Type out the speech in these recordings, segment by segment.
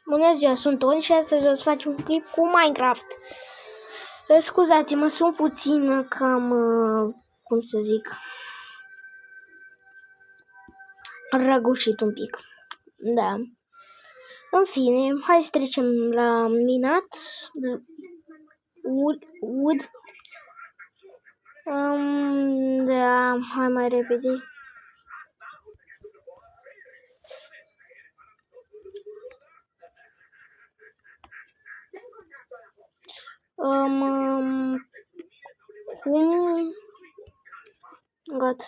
Bună ziua, sunt Toni și astăzi o să facem un clip cu Minecraft. Scuzați-mă, sunt puțin cam, cum să zic, răgușit un pic. Da. În fine, hai să trecem la minat. Wood. Da, hai mai repede. Cum? Gata.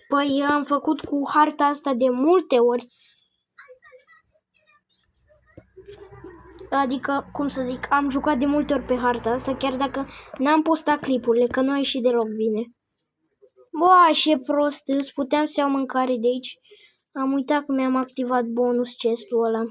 Păi am făcut cu harta asta de multe ori. Adică, cum să zic, am jucat de multe ori pe harta asta, chiar dacă n-am postat clipurile, că nu a ieșit deloc bine. Bă, și e prost, îți puteam să iau mâncare de aici. Am uitat că mi-am activat bonus chestul ăla.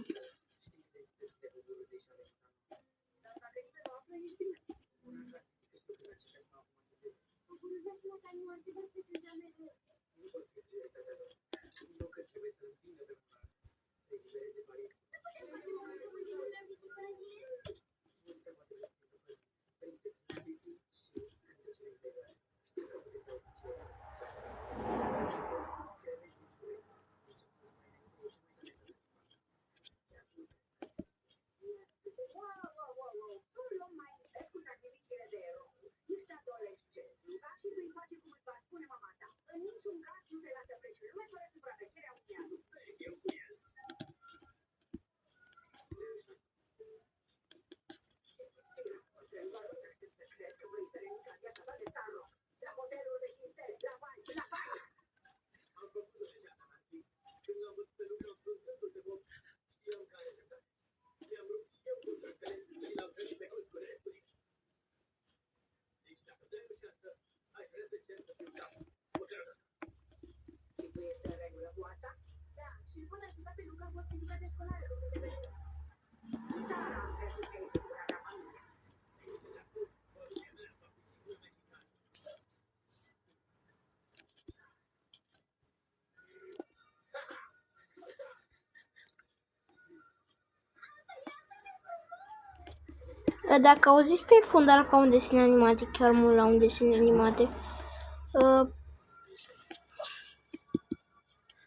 Dacă auziți pe fundal ca un desen animat, chiar mult la un desen animate.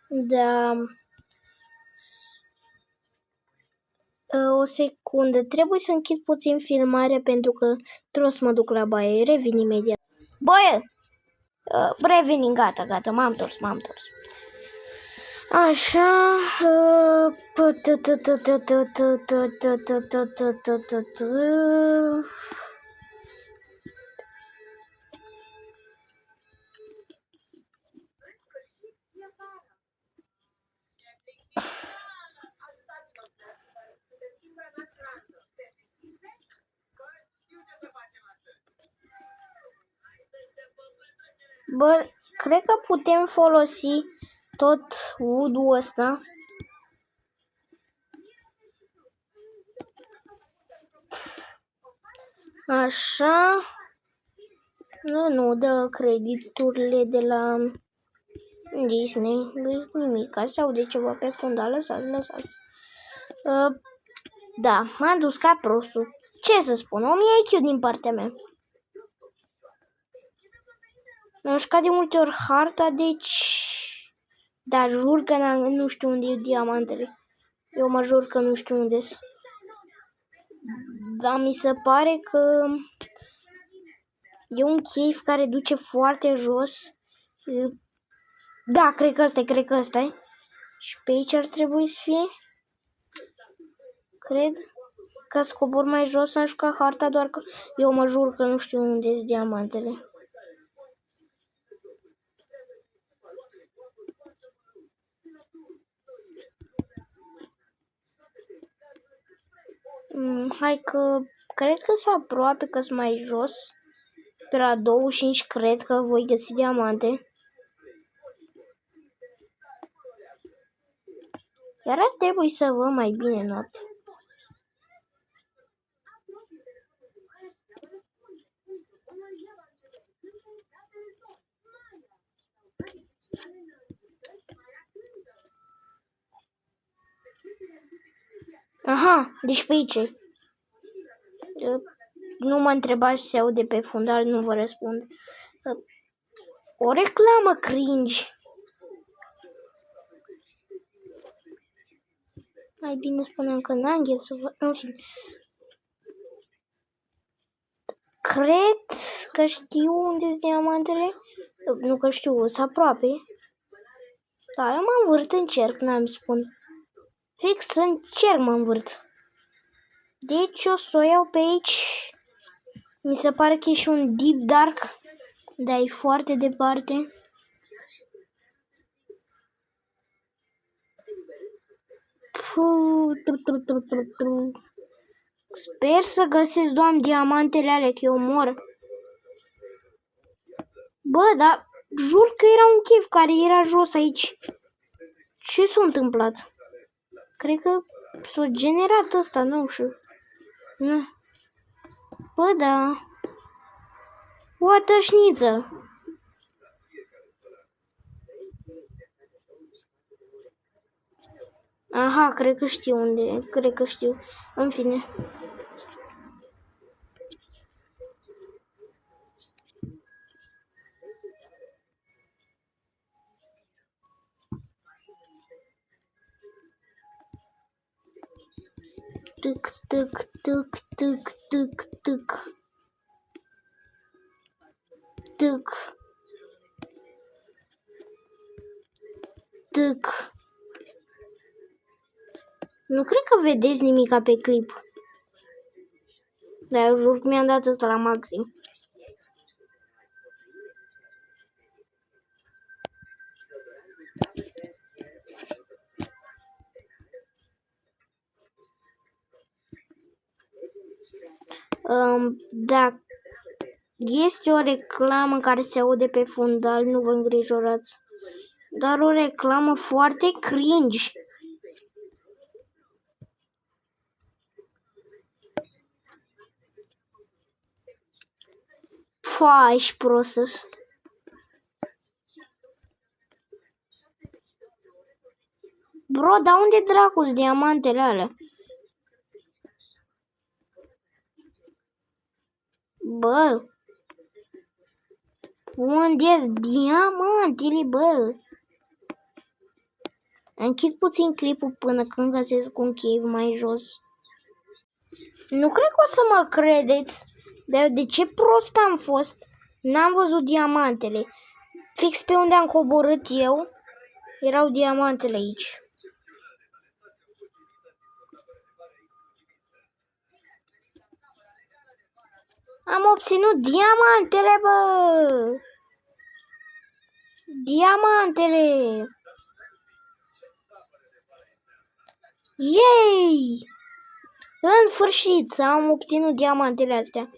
Da. O secundă, trebuie să închid puțin filmarea pentru că trebuie să mă duc la baie. Revin imediat. Băie! Revenim, gata, m-am întors. Așa. Bă, cred că putem folosi tot wood-ul ăsta. Așa. Nu dă crediturile de la Disney. Nimic. Se aude ceva pe fundal. Lăsați. Da, m-am dus ca prostul. Ce să spun? 1000 IQ din partea mea. Mi-am jucat de multe ori harta, deci... Da, jur că nu știu unde e diamantele. Eu mă jur că nu știu unde sunt. Dar mi se pare că e un cave care duce foarte jos. Da, cred că ăsta e. Și pe aici ar trebui să fie. Cred. Ca să cobor mai jos am jucat harta, doar că eu mă jur că nu știu unde sunt diamantele. Hai că cred că sunt aproape, că sunt mai jos. Pe la 25 cred că voi găsi diamante. Chiar ar trebui să văd mai bine noaptea. Aha, deci pe aici. Nu mă întrebați să se aude pe fundal, nu vă răspund. O reclamă cringe. Mai bine spuneam că n-am chef să vă... În fine. Cred că știu unde sunt diamantele. Nu că știu, sunt aproape. Da, eu mă învârt în cerc, n-am spun. Fix în cerc mă învârt. Deci o să o iau pe aici. Mi se pare că e și un deep dark. Dar e foarte departe. Sper să găsesc, Doamne, diamantele alea, că eu mor. Bă, dar jur că era un chef care era jos aici. Ce s-a întâmplat? Cred că s-a generat ăsta, nu știu. Nu. Bă, da. O tășniță. Aha, cred că știu unde. Cred că știu. În fine. Tic, tic, tic, tic, tic, tic. Tic. Tic. Nu cred că vedeți nimica pe clip. Dar eu jur că mi-am dat asta la maxim. Da, este o reclamă care se aude pe fundal, nu vă îngrijorați. Dar o reclamă foarte cringe. Fa, ești prostos. Bro, dar unde dracu-s diamantele alea? Bă, unde-s diamantele, bă? Închid puțin clipul până când găsesc un cave mai jos. Nu cred că o să mă credeți, dar de ce prost am fost? N-am văzut diamantele. Fix pe unde am coborât eu, erau diamantele aici. Am obținut diamantele, bă! Diamantele! Yay! În sfârșit am obținut diamantele astea.